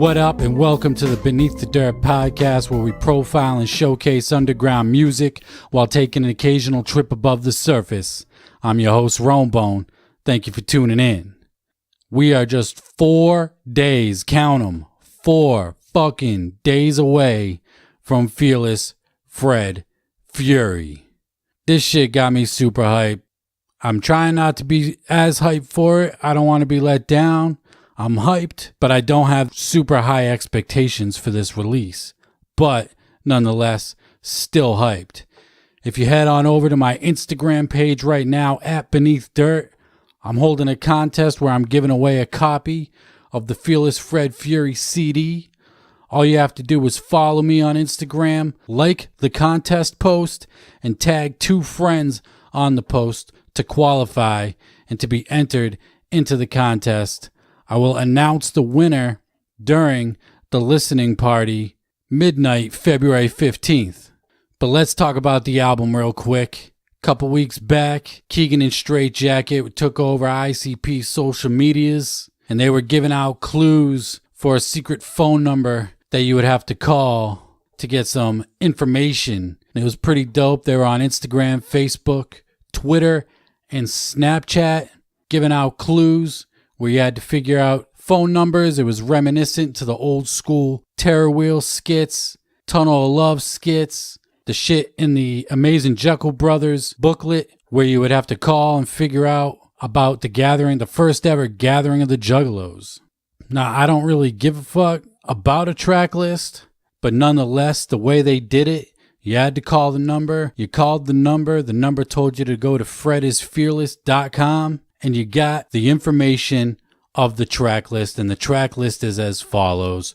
What up, and welcome to the Beneath the Dirt podcast, where we profile and showcase underground music while taking an occasional trip above the surface. I'm your host, Rombone. Thank you for tuning in. We are just 4 days, count them, 4 fucking days away from Fearless Fred Fury. This shit got me super hyped. I'm trying not to be as hyped for it. I don't want to be let down. I'm hyped, but I don't have super high expectations for this release. But nonetheless, still hyped. If you head on over to my Instagram page right now, at Beneath Dirt, I'm holding a contest where I'm giving away a copy of the Fearless Fred Fury CD. All you have to do is follow me on Instagram, like the contest post, and tag 2 friends on the post to qualify and to be entered into the contest. I will announce the winner during the listening party, midnight, February 15th. But let's talk about the album real quick. A couple weeks back, Keegan and Straight Jacket took over ICP social medias, and they were giving out clues for a secret phone number that you would have to call to get some information. And it was pretty dope. They were on Instagram, Facebook, Twitter, and Snapchat, giving out clues where you had to figure out phone numbers. It was reminiscent to the old school Terror Wheel skits, Tunnel of Love skits, the shit in the Amazing Jekyll Brothers booklet where you would have to call and figure out about the gathering, the first ever gathering of the Juggalos. Now, I don't really give a fuck about a track list, but nonetheless, the way they did it, you had to call the number. You called the number told you to go to fredisfearless.com. And you got the information of the track list, and the track list is as follows.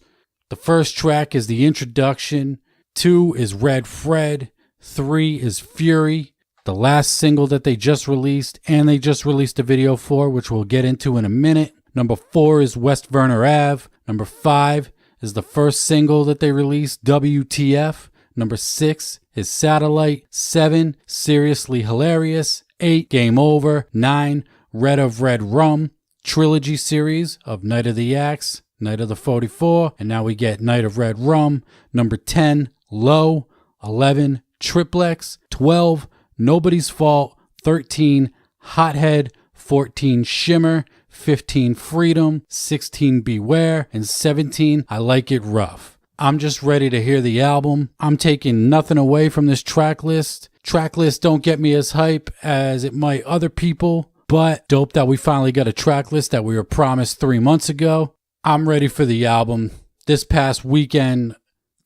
The first track is the introduction, 2 is Red Fred, 3 is Fury, the last single that they just released, and they just released a video for, which we'll get into in a minute. Number 4 is West Verner Ave. Number 5 is the first single that they released, WTF. Number 6 is Satellite. 7, Seriously Hilarious. 8, Game Over. 9, Red of Red Rum, trilogy series of Night of the Axe, Night of the 44, and now we get Night of Red Rum. Number 10, Low. 11, Triplex. 12, Nobody's Fault. 13, Hothead. 14, Shimmer. 15, Freedom. 16, Beware. And 17, I Like It Rough. I'm just ready to hear the album. I'm taking nothing away from this track list. Track lists don't get me as hype as it might other people, but dope that we finally got a track list that we were promised 3 months ago. I'm ready for the album. This past weekend,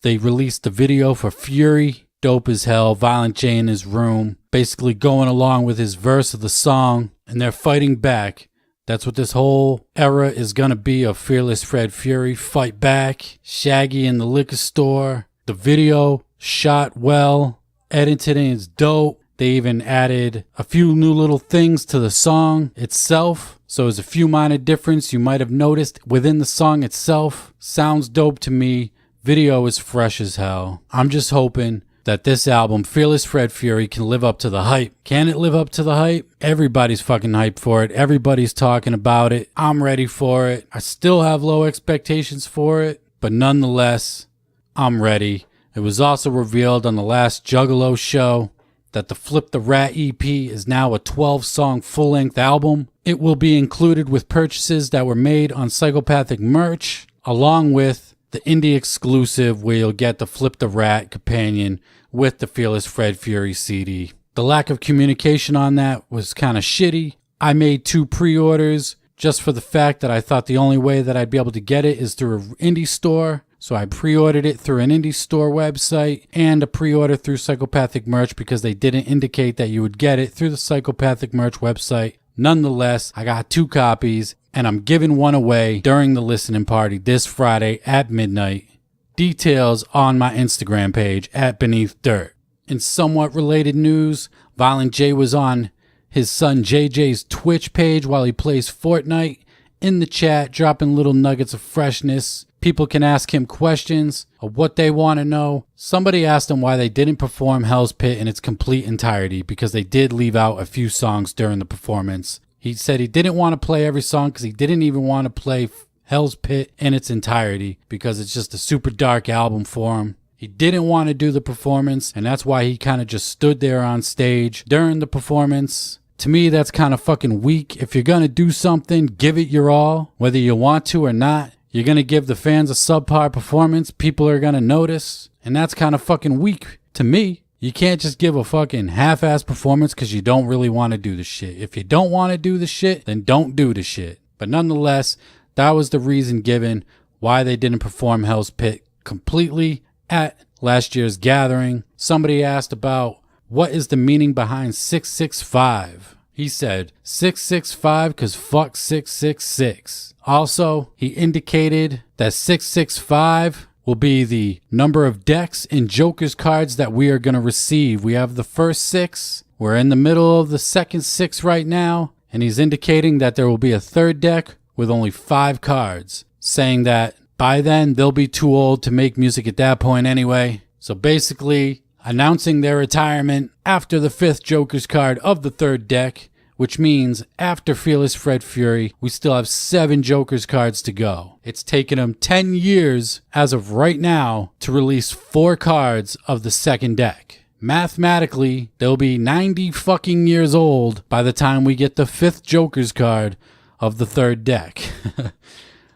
they released the video for Fury. Dope as hell. Violent J in his room, basically going along with his verse of the song, and they're fighting back. That's what this whole era is going to be of Fearless Fred Fury. Fight back. Shaggy in the liquor store. The video shot well. Edited is dope. They even added a few new little things to the song itself. So there's a few minor differences you might have noticed within the song itself. Sounds dope to me. Video is fresh as hell. I'm just hoping that this album, Fearless Fred Fury, can live up to the hype. Can it live up to the hype? Everybody's fucking hyped for it. Everybody's talking about it. I'm ready for it. I still have low expectations for it, but nonetheless, I'm ready. It was also revealed on the last Juggalo show that the Flip the Rat EP is now a 12-song full-length album. It will be included with purchases that were made on Psychopathic merch, along with the indie exclusive where you'll get the Flip the Rat companion with the Fearless Fred Fury CD. The lack of communication on that was kind of shitty. I made 2 pre-orders just for the fact that I thought the only way that I'd be able to get it is through an indie store. So I pre-ordered it through an indie store website and a pre-order through Psychopathic merch because they didn't indicate that you would get it through the Psychopathic merch website. Nonetheless, I got 2 copies and I'm giving one away during the listening party this Friday at midnight. Details on my Instagram page at Beneath Dirt. In somewhat related news, Violent J was on his son JJ's Twitch page while he plays Fortnite. In the chat, dropping little nuggets of freshness. People can ask him questions of what they want to know. Somebody asked him why they didn't perform Hell's Pit in its complete entirety because they did leave out a few songs during the performance. He said he didn't want to play every song because he didn't even want to play Hell's Pit in its entirety because it's just a super dark album for him. He didn't want to do the performance, and that's why he kind of just stood there on stage during the performance. To me, that's kind of fucking weak. If you're going to do something, give it your all, whether you want to or not. You're going to give the fans a subpar performance, people are going to notice, and that's kind of fucking weak to me. You can't just give a fucking half-ass performance because you don't really want to do the shit. If you don't want to do the shit, then don't do the shit. But nonetheless, that was the reason given why they didn't perform Hell's Pit completely at last year's gathering. Somebody asked about what is the meaning behind 665. He said 665 because fuck 666. Also, he indicated that 665 will be the number of decks and Joker's cards that we are going to receive. We have the first 6. We're in the middle of the second 6 right now. And he's indicating that there will be a third deck with only 5 cards, saying that by then, they'll be too old to make music at that point anyway. So basically, announcing their retirement after the 5th Joker's card of the third deck, which means after Fearless Fred Fury, we still have 7 Joker's cards to go. It's taken them 10 years, as of right now, to release 4 cards of the second deck. Mathematically, they'll be 90 fucking years old by the time we get the 5th Joker's card of the third deck.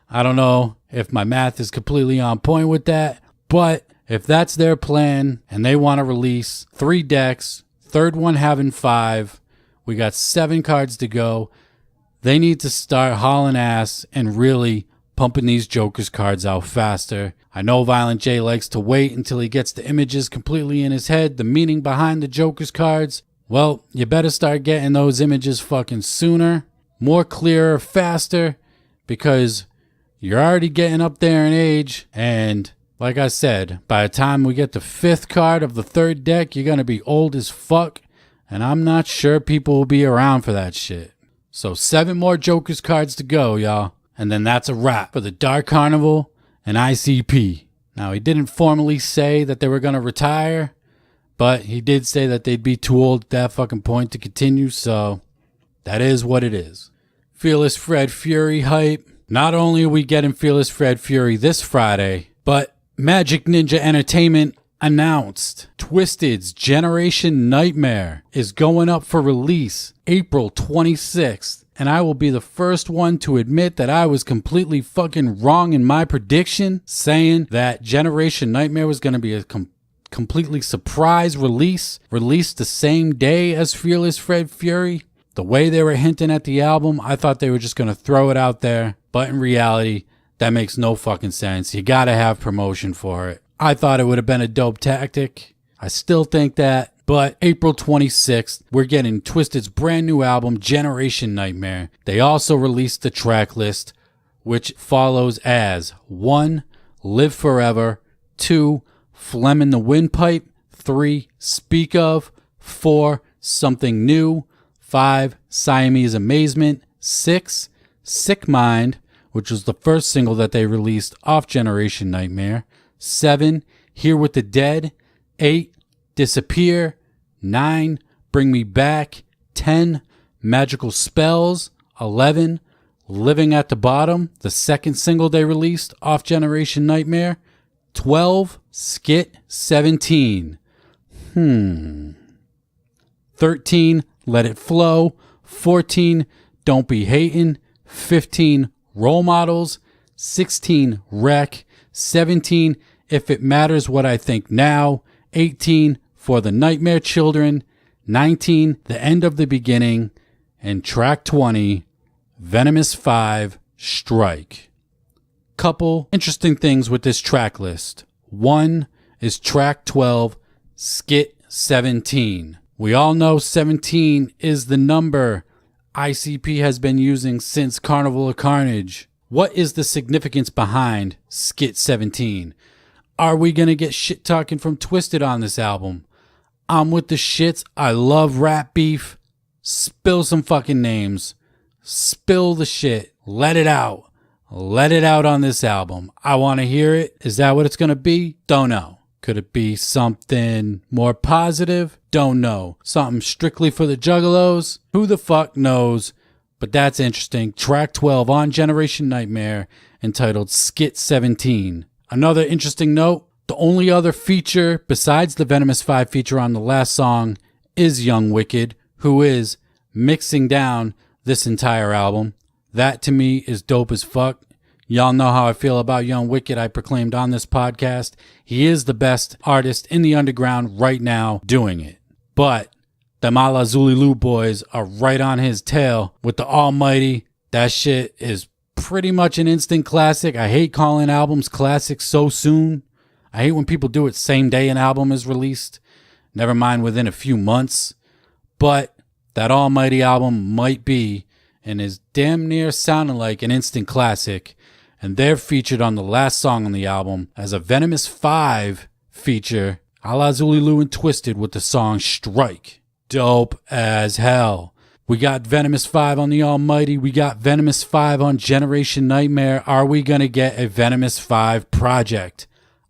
I don't know if my math is completely on point with that, but if that's their plan and they want to release 3 decks, third one having 5, we got 7 cards to go, they need to start hauling ass and really pumping these Joker's cards out faster. I know Violent J likes to wait until he gets the images completely in his head, the meaning behind the Joker's cards. Well, you better start getting those images fucking sooner, more clearer, faster, because you're already getting up there in age, and like I said, by the time we get the 5th card of the third deck, you're going to be old as fuck, and I'm not sure people will be around for that shit. So 7 more Joker's cards to go, y'all, and then that's a wrap for the Dark Carnival and ICP. Now, he didn't formally say that they were going to retire, but he did say that they'd be too old at that fucking point to continue, so that is what it is. Fearless Fred Fury hype. Not only are we getting Fearless Fred Fury this Friday, but Magic Ninja Entertainment announced Twiztid's Generation Nightmare is going up for release April 26th. And I will be the first one to admit that I was completely fucking wrong in my prediction, saying that Generation Nightmare was going to be a completely surprise released the same day as Fearless Fred Fury. The way they were hinting at the album, I thought they were just going to throw it out there. But in reality, that makes no fucking sense. You got to have promotion for it. I thought it would have been a dope tactic. I still think that. But April 26th, we're getting Twiztid's brand new album, Generation Nightmare. They also released the track list, which follows as 1. Live Forever, 2. Phlegm in the Windpipe, 3. Speak Of, 4. Something New, 5. Siamese Amazement, 6. Sick Mind, which was the first single that they released off Generation Nightmare, 7. Here with the Dead, 8. Disappear, 9. Bring Me Back, 10. Magical Spells, 11. Living at the Bottom, the second single they released off Generation Nightmare, 12. Skit 17. 13. Let It Flow, 14. Don't Be Hatin', 15. Role Models, 16. Wreck, 17. If It Matters What I Think Now, 18. For the Nightmare Children, 19. The End of the Beginning, and track 20, Venomous 5, Strike. Couple interesting things with this track list. 1 is track 12, Skit 17. We all know 17 is the number ICP has been using since Carnival of Carnage. What is the significance behind Skit 17? Are we going to get shit talking from Twiztid on this album? I'm with the shits. I love rap beef. Spill some fucking names. Spill the shit. Let it out. Let it out on this album. I want to hear it. Is that what it's going to be? Don't know. Could it be something more positive? Don't know. Something strictly for the Juggalos? Who the fuck knows? But that's interesting. Track 12 on Generation Nightmare. entitled Skit 17. Another interesting note, the only other feature besides the Venomous 5 feature on the last song is Young Wicked, who is mixing down this entire album. That to me is dope as fuck. Y'all know how I feel about Young Wicked. I proclaimed on this podcast. He is the best artist in the underground right now doing it. But them Alla Xul Elu boys are right on his tail with the Almighty. That shit is pretty much an instant classic. I hate calling albums classics so soon. I hate when people do it same day an album is released. Never mind within a few months. But that Almighty album might be and is damn near sounding like an instant classic. And they're featured on the last song on the album as a Venomous 5 feature. Alla Xul Elu and Twiztid with the song Strike. Dope as hell. We got Venomous 5 on the Almighty. We got Venomous 5 on Generation Nightmare. Are we going to get a Venomous 5 project?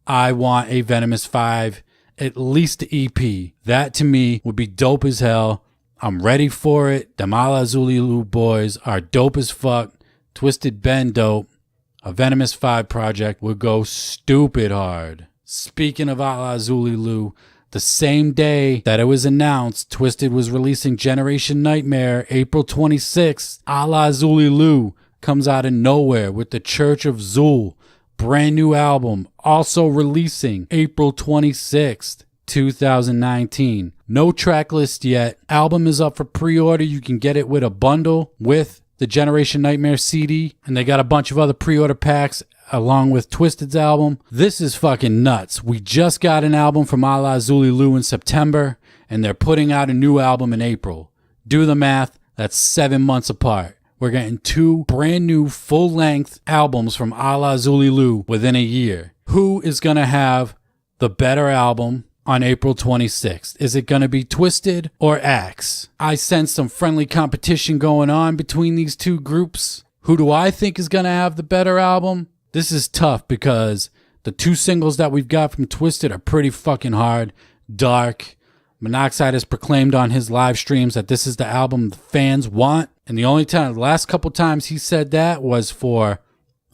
I want a Venomous 5, at least the EP. That to me would be dope as hell. I'm ready for it. Them Alla Xul Elu boys are dope as fuck. Twiztid been dope. A Venomous 5 project would go stupid hard. Speaking of Alla Xul Elu, the same day that it was announced Twiztid was releasing Generation Nightmare, April 26th, Alla Xul Elu comes out of nowhere with the Church of Xul, brand new album, also releasing April 26th, 2019. No track list yet. Album is up for pre-order. You can get it with a bundle with the Generation Nightmare CD, and they got a bunch of other pre-order packs along with Twiztid's album. This is fucking nuts. We just got an album from Alla Xul Elu in September, and they're putting out a new album in April. Do the math, that's 7 months apart. We're getting 2 brand new full-length albums from Alla Xul Elu within a year. Who is going to have the better album on April 26th? Is it going to be Twiztid or Axe? I sense some friendly competition going on between these two groups. Who do I think is going to have the better album? This is tough because the 2 singles that we've got from Twiztid are pretty fucking hard. Dark. Monoxide has proclaimed on his live streams that this is the album the fans want. And the last couple times he said that was for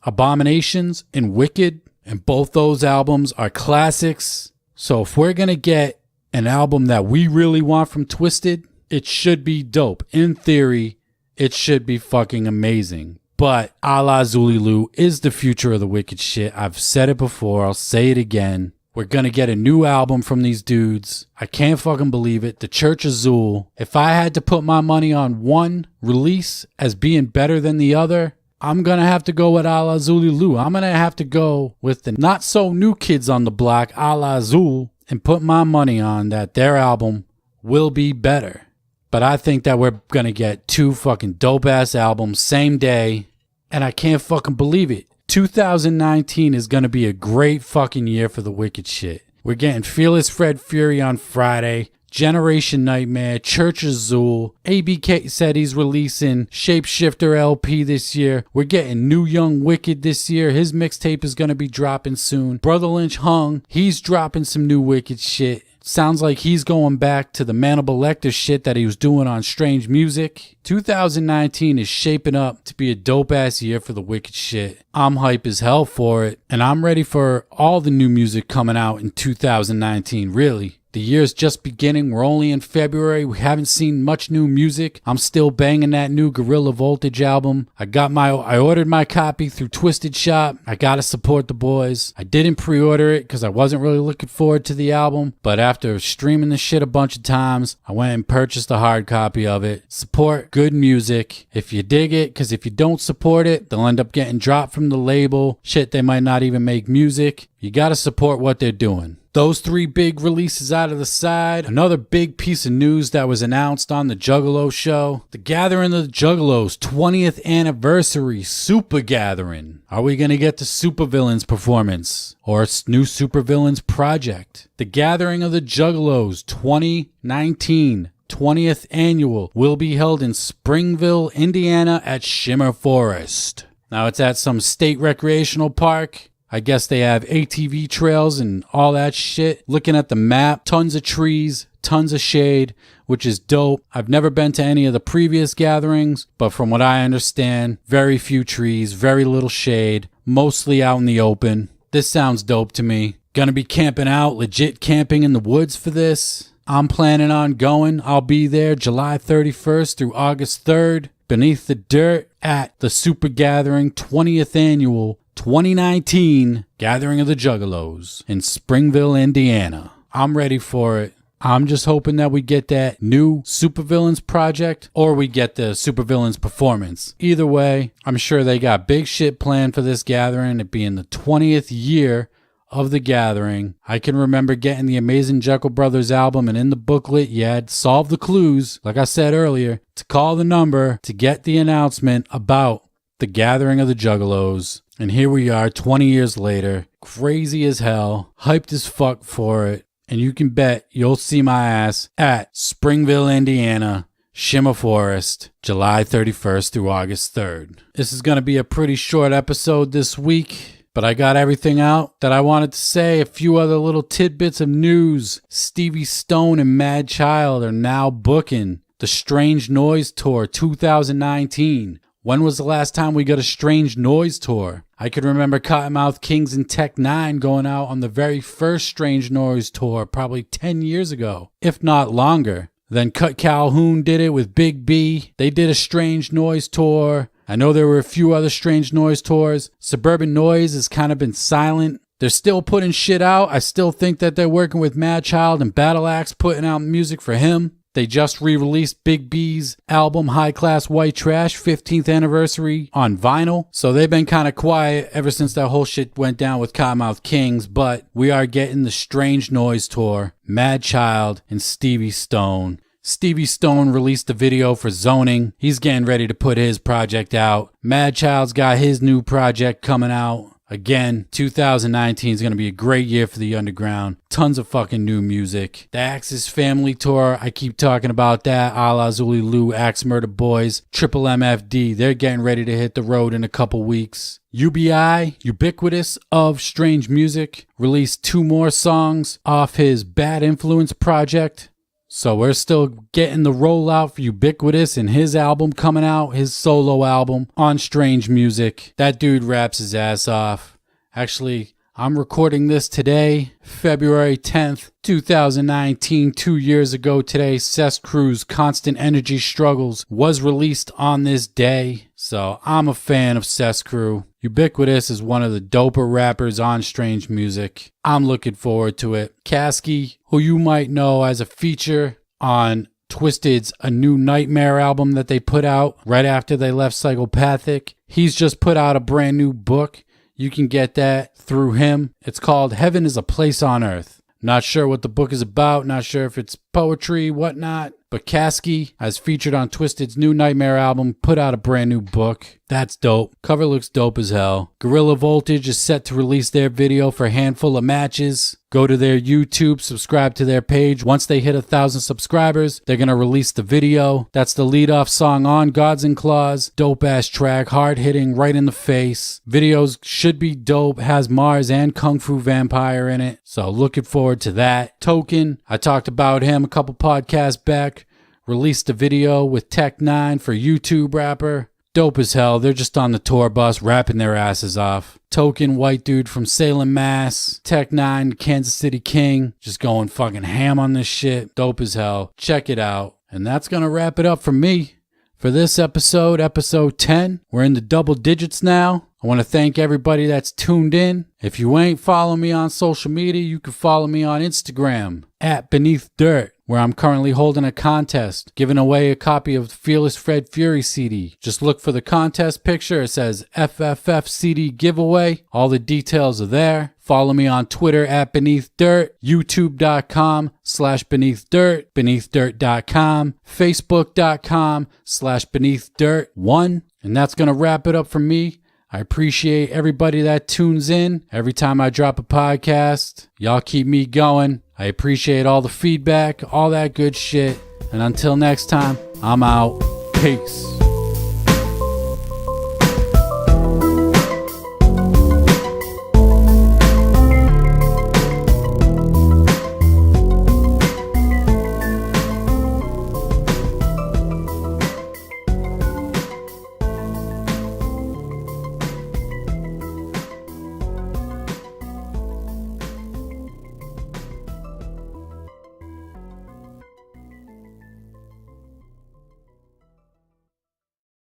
Abominations and Wicked. And both those albums are classics. So if we're going to get an album that we really want from Twiztid, it should be dope. In theory, it should be fucking amazing. But Alla Xul Elu is the future of the wicked shit. I've said it before. I'll say it again. We're going to get a new album from these dudes. I can't fucking believe it. The Church of Xul. If I had to put my money on one release as being better than the other, I'm going to have to go with Alla Xul Elu. I'm going to have to go with the not so new kids on the block, Alla Xul, and put my money on that their album will be better. But I think that we're going to get 2 fucking dope ass albums same day. And I can't fucking believe it. 2019 is going to be a great fucking year for the wicked shit. We're getting Fearless Fred Fury on Friday. Generation Nightmare, Church of Xul. ABK said he's releasing Shapeshifter LP this year. We're getting new Young Wicked this year. His mixtape is going to be dropping soon. Brother Lynch Hung, he's dropping some new wicked shit. Sounds like he's going back to the Manable Lecter shit that he was doing on Strange Music. 2019 is shaping up to be a dope-ass year for the wicked shit. I'm hype as hell for it, and I'm ready for all the new music coming out in 2019, really. The year's just beginning. We're only in February. We haven't seen much new music. I'm still banging that new Gorilla Voltage album. I ordered my copy through Twiztid Shop. I gotta support the boys. I didn't pre-order it because I wasn't really looking forward to the album. But after streaming the shit a bunch of times, I went and purchased a hard copy of it. Support good music if you dig it, because if you don't support it, they'll end up getting dropped from the label. Shit, they might not even make music. You gotta support what they're doing. Those 3 big releases out of the side. Another big piece of news that was announced on the Juggalos show. The Gathering of the Juggalos 20th anniversary Soopa Gathering. Are we going to get the Supervillains performance or a new Supervillains project? The Gathering of the Juggalos 2019 20th annual will be held in Springville, Indiana at Shimmer Forest. Now it's at some state recreational park. I guess they have ATV trails and all that shit. Looking at the map, tons of trees, tons of shade, which is dope. I've never been to any of the previous gatherings, but from what I understand, very few trees, very little shade, mostly out in the open. This sounds dope to me. Gonna be camping out, legit camping in the woods for this. I'm planning on going. I'll be there July 31st through August 3rd, beneath the dirt at the Soopa Gathering 20th Annual 2019 Gathering of the Juggalos in Springville, Indiana. I'm ready for it. I'm just hoping that we get that new Supervillains project or we get the Supervillains performance. Either way, I'm sure they got big shit planned for this gathering. It being the 20th year of the gathering. I can remember getting the Amazing Jekyll Brothers album, and in the booklet you had solve the clues, like I said earlier, to call the number to get the announcement about the Gathering of the Juggalos. And here we are 20 years later, crazy as hell, hyped as fuck for it, and you can bet you'll see my ass at Springville, Indiana, Shimmer Forest, July 31st through August 3rd. This is going to be a pretty short episode this week, but I got everything out that I wanted to say. A few other little tidbits of news. Stevie Stone and Mad Child are now booking the Strange Noise Tour 2019. When was the last time we got a Strange Noise Tour? I can remember Cottonmouth Kings and Tech 9 going out on the very first Strange Noise Tour probably 10 years ago, if not longer. Then Cut Calhoun did it with Big B. They did a Strange Noise Tour. I know there were a few other Strange Noise tours. Suburban Noise has kind of been silent. They're still putting shit out. I still think that they're working with Mad Child and Battle Axe, putting out music for him. They just re-released Big B's album High Class White Trash 15th anniversary on vinyl. So they've been kind of quiet ever since that whole shit went down with Cottonmouth Kings. But we are getting the Strange Noise Tour, Mad Child and Stevie Stone. Stevie Stone released a video for Zoning. He's getting ready to put his project out. Mad Child's got his new project coming out. Again, 2019 is going to be a great year for the underground. Tons of fucking new music. The Axis Family Tour, I keep talking about that. Alla Xul Elu, Axe Murder Boys, Triple MFD. They're getting ready to hit the road in a couple weeks. UBI, Ubiquitous of Strange Music, released 2 more songs off his Bad Influence project. So we're still getting the rollout for Ubiquitous and his album coming out, his solo album on Strange Music. That dude raps his ass off. Actually, I'm recording this today, February 10th, 2019, 2 years ago today. Cess Crew's Constant Energy Struggles was released on this day. So I'm a fan of Cess Crew. Ubiquitous is one of the doper rappers on Strange Music. I'm looking forward to it. Kasky, who you might know as a feature on Twiztid's A New Nightmare album that they put out right after they left Psychopathic. He's just put out a brand new book. You can get that through him. It's called Heaven is a Place on Earth. Not sure what the book is about. Not sure if it's poetry, whatnot. But Kasky, as featured on Twiztid's new Nightmare album, put out a brand new book. That's dope. Cover looks dope as hell. Gorilla Voltage is set to release their video for Handful of Matches. Go to their YouTube, subscribe to their page. Once they hit 1,000 subscribers, they're going to release the video. That's the lead-off song on Gods and Claws. Dope-ass track, hard-hitting, right in the face. Videos should be dope. Has Mars and Kung Fu Vampire in it. So looking forward to that. Token, I talked about him a couple podcasts back. Released a video with Tech 9 for YouTube rapper. Dope as hell. They're just on the tour bus rapping their asses off. Token, white dude from Salem, Mass. Tech 9, Kansas City King. Just going fucking ham on this shit. Dope as hell. Check it out. And that's going to wrap it up for me for this episode, episode 10. We're in the double digits now. I want to thank everybody that's tuned in. If you ain't following me on social media, you can follow me on Instagram at Beneath Dirt, where I'm currently holding a contest, giving away a copy of the Fearless Fred Fury CD. Just look for the contest picture. It says FFF CD giveaway. All the details are there. Follow me on Twitter at Beneath Dirt, YouTube.com/Beneath Dirt, BeneathDirt.com, Facebook.com/Beneath Dirt1. And that's going to wrap it up for me. I appreciate everybody that tunes in every time I drop a podcast. Y'all keep me going. I appreciate all the feedback, all that good shit. And until next time, I'm out. Peace.